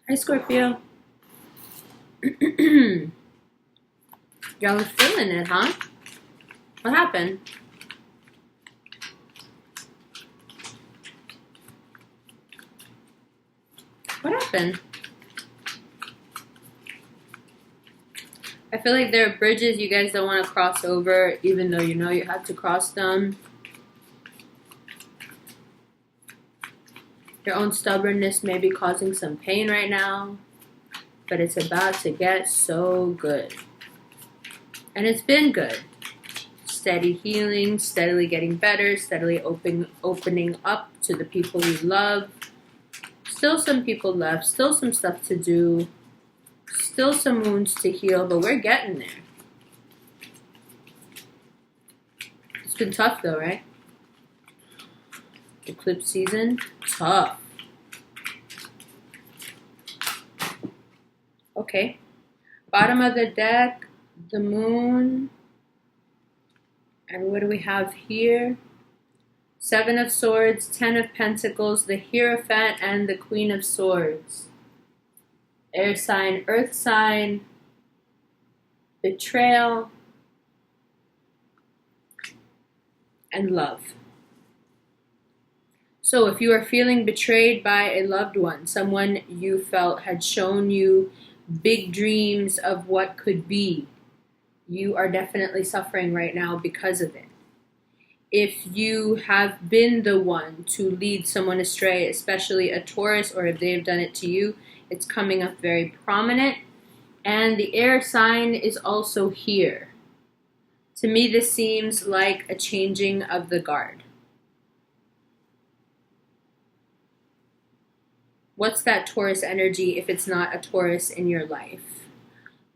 Hi, Scorpio. Y'all are feeling it, huh? What happened? What happened? I feel like there are bridges you guys don't want to cross over, even though you know you have to cross them. Your own stubbornness may be causing some pain right now, but it's about to get so good. And it's been good. Steady healing, steadily getting better, steadily opening up to the people you love. Still some people left, still some stuff to do, still some wounds to heal, but we're getting there. It's been tough though, right? Eclipse season, tough. Okay. Bottom of the deck, the moon. And what do we have here? Seven of Swords, 10 of Pentacles, the Hierophant, and the Queen of Swords. Air sign, earth sign, betrayal, and love. So if you are feeling betrayed by a loved one, someone you felt had shown you big dreams of what could be, you are definitely suffering right now because of it. If you have been the one to lead someone astray, especially a Taurus, or if they've done it to you, it's coming up very prominent. And the air sign is also here. To me, this seems like a changing of the guard. What's that Taurus energy if it's not a Taurus in your life?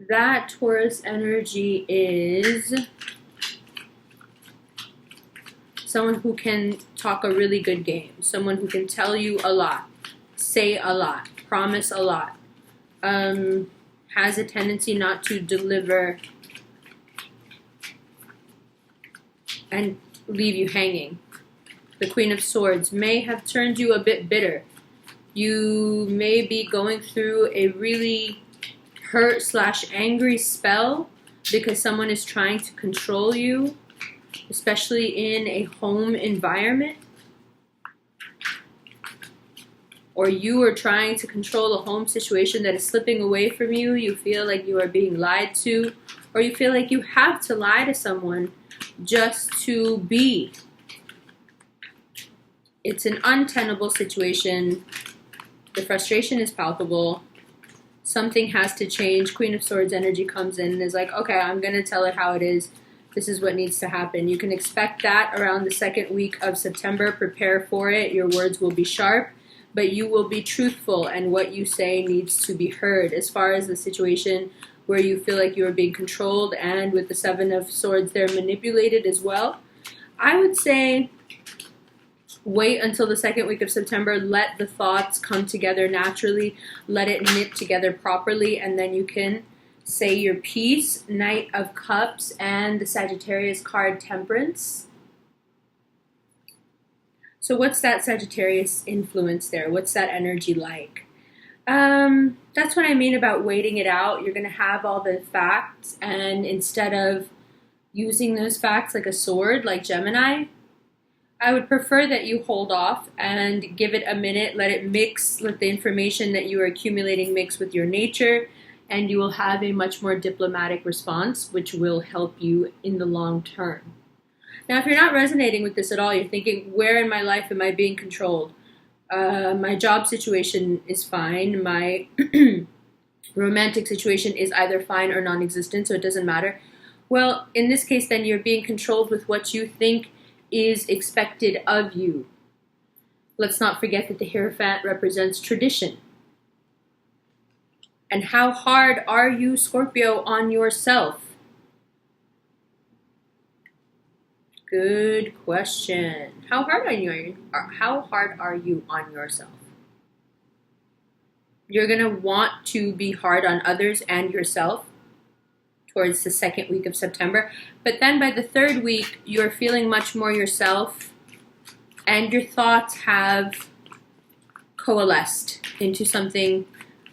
That Taurus energy is someone who can talk a really good game, someone who can tell you a lot, say a lot, promise a lot, has a tendency not to deliver and leave you hanging. The Queen of Swords may have turned you a bit bitter. You may be going through a really hurt/angry spell because someone is trying to control you, especially in a home environment. Or you are trying to control a home situation that is slipping away from you. You feel like you are being lied to, or you feel like you have to lie to someone just to be. It's an untenable situation. The frustration is palpable. Something has to change. Queen of Swords energy comes in and is like, okay, I'm going to tell it how it is. This is what needs to happen. You can expect that around the second week of September. Prepare for it. Your words will be sharp, but you will be truthful, and what you say needs to be heard. As far as the situation where you feel like you are being controlled, and with the Seven of Swords, they're manipulated as well, I would say wait until the second week of September. Let the thoughts come together naturally. Let it knit together properly, and then you can say your piece. Knight of Cups and the Sagittarius card, Temperance. So what's that Sagittarius influence there? What's that energy like? That's what I mean about waiting it out. You're going to have all the facts, and instead of using those facts like a sword, like Gemini, I would prefer that you hold off and give it a minute, let it mix, let the information that you are accumulating mix with your nature, and you will have a much more diplomatic response, which will help you in the long term. Now, if you're not resonating with this at all, you're thinking, where in my life am I being controlled? My job situation is fine. My romantic situation is either fine or non-existent, so it doesn't matter. Well, in this case, then you're being controlled with what you think is expected of you. Let's not forget that the Hierophant represents tradition. And how hard are you, Scorpio, on yourself? Good question. How hard are you on yourself? You're going to want to be hard on others and yourself towards the second week of September. But then by the third week, you're feeling much more yourself, and your thoughts have coalesced into something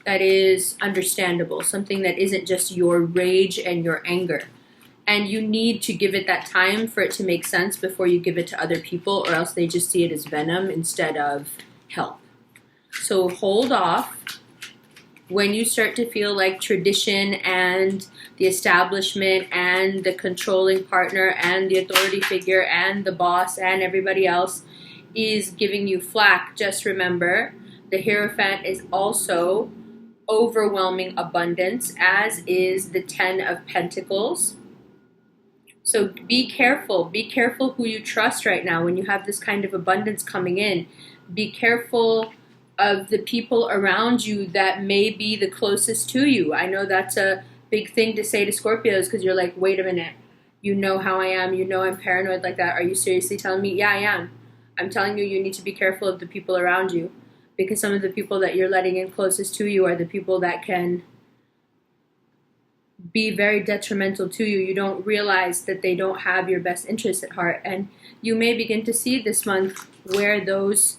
that is understandable, something that isn't just your rage and your anger. And you need to give it that time for it to make sense before you give it to other people, or else they just see it as venom instead of help. So hold off. When you start to feel like tradition and the establishment and the controlling partner and the authority figure and the boss and everybody else is giving you flack, just remember the Hierophant is also overwhelming abundance, as is the 10 of Pentacles. So be careful. Be careful who you trust right now when you have this kind of abundance coming in. Be careful of the people around you that may be the closest to you. I know that's a big thing to say to Scorpios because you're like, wait a minute. You know how I am. You know I'm paranoid like that. Are you seriously telling me? Yeah, I am. I'm telling you, you need to be careful of the people around you, because some of the people that you're letting in closest to you are the people that can be very detrimental to you. You don't realize that they don't have your best interests at heart. And you may begin to see this month where those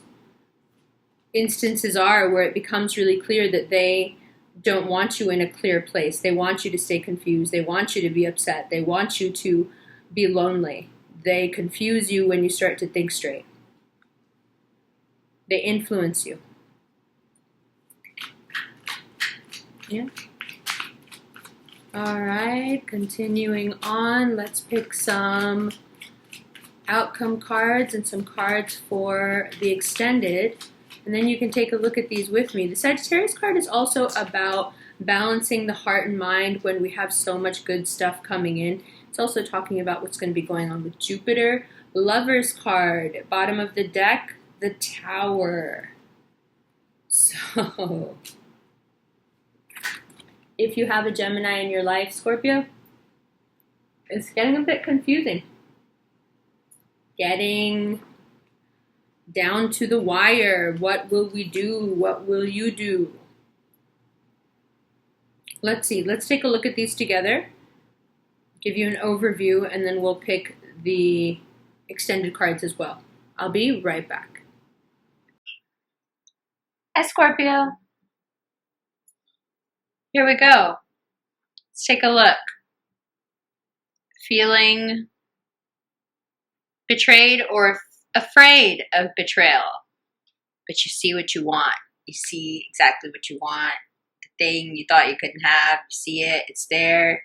instances are, where it becomes really clear that they don't want you in a clear place. They want you to stay confused. They want you to be upset. They want you to be lonely. They confuse you when you start to think straight. They influence you. Yeah. All right, continuing on, let's pick some outcome cards and some cards for the extended, and then you can take a look at these with me. The Sagittarius card is also about balancing the heart and mind when we have so much good stuff coming in. It's also talking about what's going to be going on with Jupiter. Lover's card, bottom of the deck, the Tower. So if you have a Gemini in your life, Scorpio, it's getting a bit confusing. Getting down to the wire. What will we do? What will you do? Let's see. Let's take a look at these together. Give you an overview, and then we'll pick the extended cards as well. I'll be right back. Hi, Scorpio. Here we go. Let's take a look. Feeling betrayed or afraid of betrayal, but you see what you want. You see exactly what you want. The thing you thought you couldn't have, you see it, it's there.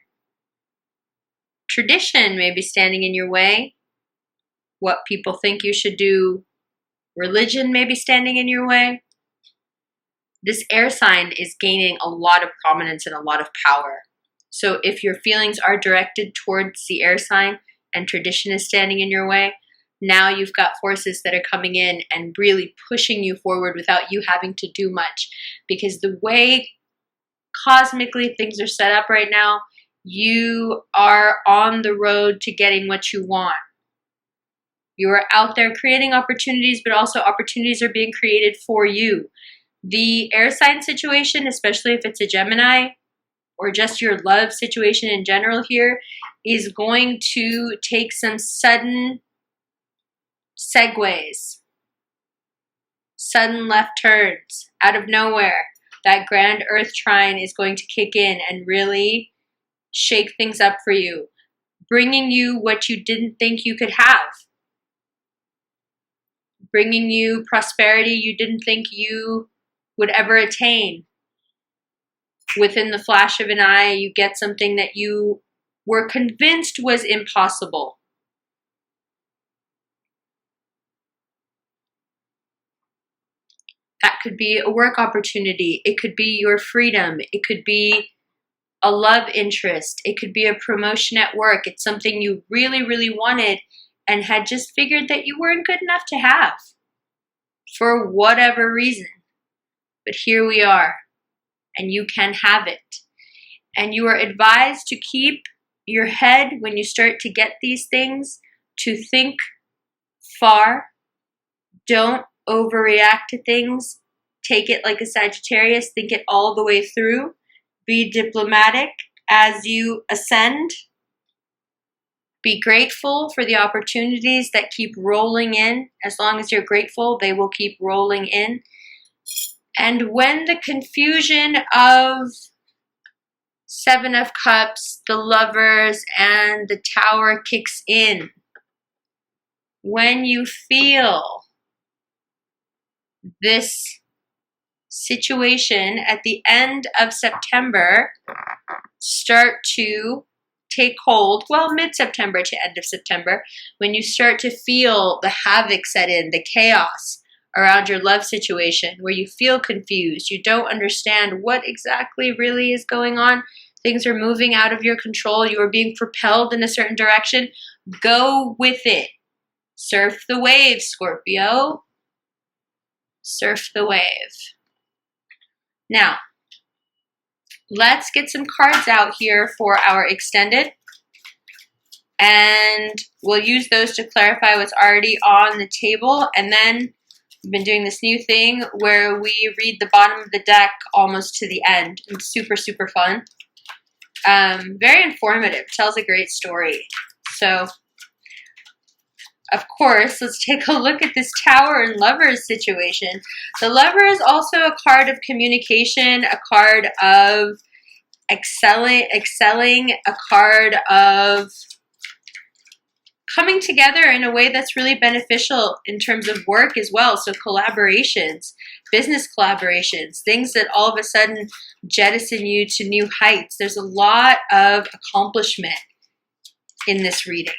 Tradition may be standing in your way. What people think you should do. Religion may be standing in your way. This air sign is gaining a lot of prominence and a lot of power. So if your feelings are directed towards the air sign and tradition is standing in your way, now you've got forces that are coming in and really pushing you forward without you having to do much. Because the way cosmically things are set up right now, you are on the road to getting what you want. You are out there creating opportunities, but also opportunities are being created for you. The air sign situation, especially if it's a Gemini, or just your love situation in general here, is going to take some sudden segues, sudden left turns out of nowhere. That grand earth trine is going to kick in and really shake things up for you, bringing you what you didn't think you could have, bringing you prosperity you didn't think you would ever attain. Within the flash of an eye, you get something that you were convinced was impossible. That could be a work opportunity. It could be your freedom. It could be a love interest. It could be a promotion at work. It's something you really, really wanted and had just figured that you weren't good enough to have for whatever reason. But here we are, and you can have it. And you are advised to keep your head when you start to get these things, to think far. Don't overreact to things. Take it like a Sagittarius. Think it all the way through. Be diplomatic as you ascend. Be grateful for the opportunities that keep rolling in. As long as you're grateful, they will keep rolling in. And when the confusion of Seven of Cups, the Lovers, and the Tower kicks in, when you feel this situation at the end of September start to take hold, well, mid-September to end of September, when you start to feel the havoc set in, the chaos around your love situation, where you feel confused, you don't understand what exactly really is going on, things are moving out of your control, you are being propelled in a certain direction, go with it. Surf the wave, Scorpio. Surf the wave. Now, let's get some cards out here for our extended, and we'll use those to clarify what's already on the table. And then we've been doing this new thing where we read the bottom of the deck almost to the end. It's super, super fun. Very informative. Tells a great story. So, of course, let's take a look at this Tower and Lovers situation. The Lover is also a card of communication, a card of excelling, a card of coming together in a way that's really beneficial in terms of work as well. So collaborations, business collaborations, things that all of a sudden jettison you to new heights. There's a lot of accomplishment in this reading.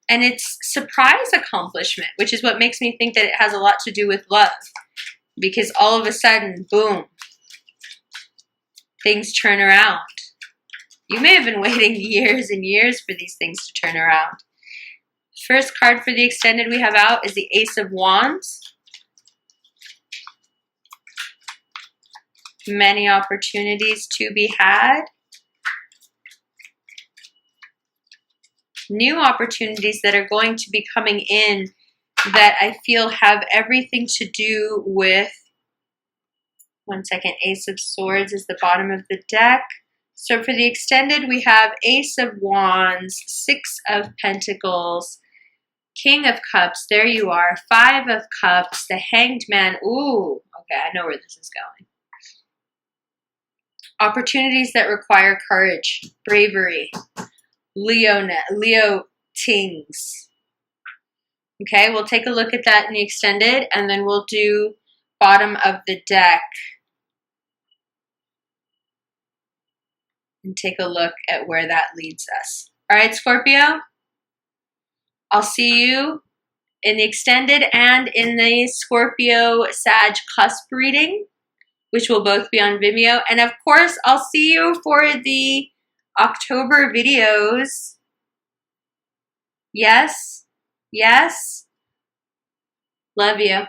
And it's surprise accomplishment, which is what makes me think that it has a lot to do with love. Because all of a sudden, boom, things turn around. You may have been waiting years and years for these things to turn around. First card for the extended we have out is the Ace of Wands. Many opportunities to be had. New opportunities that are going to be coming in that I feel have everything to do with, one second, Ace of Swords is the bottom of the deck. So for the extended, we have Ace of Wands, Six of Pentacles, King of Cups, there you are, Five of Cups, the Hanged Man. Ooh, okay, I know where this is going. Opportunities that require courage, bravery, Leo tings. Okay, we'll take a look at that in the extended, and then we'll do bottom of the deck and take a look at where that leads us. All right, Scorpio, I'll see you in the extended and in the Scorpio Sag cusp reading, which will both be on Vimeo. And of course, I'll see you for the October videos. Yes, yes. Love you.